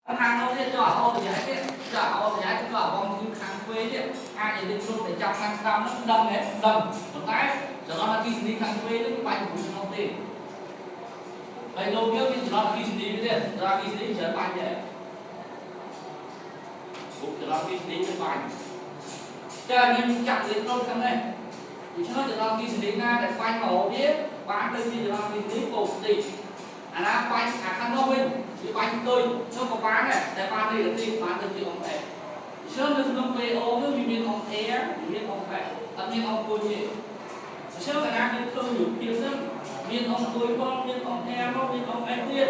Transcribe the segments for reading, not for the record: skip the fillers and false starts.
hàng đâu thế cho ô thì ấy thế cho ô thì ấy cho bom như hàng quê chứ ai thì định luôn để trong hàng năm nó đâm đấy đâm một cái cho nó là khi đi hàng quê nó bánh cũng không tiền vậy lâu biết thì nó là khi đi thế ra khi đi chở bánh vậy cũng cho nó khi đi cái bánh cho nhưng chặt đến luôn trong này thì cho nó khi đi nga để bánh màu biết bán cái gì cho nó khi đi cục gì là bánh khăn đâu mình cái bánh tôi nó có bán này để bán đây là gì bán được gì ông phải sớm được không về ốm nó vì miền ông thế vì miền ông phải tất nhiên ông tôi gì sớm là đang đến thương nhiều kia sớm miền ông tôi con miền ông em nó miền ông ấy tiên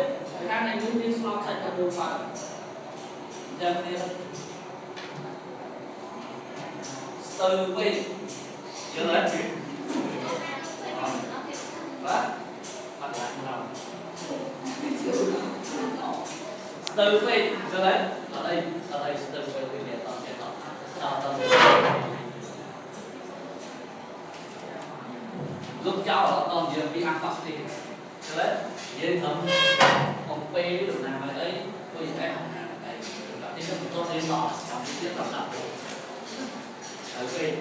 cái này những miền slot sạch là đồ phải giờ này từ về chưa đấy vâng từ về chưa đấy ở đây từ về để tao lúc cháu ở toàn giờ đi ăn bắp thì đấy dễ thấm ông p được nào mà đấy tôi sẽ cái nó tôi nên tỏ trong cái tiết tập tập ở quê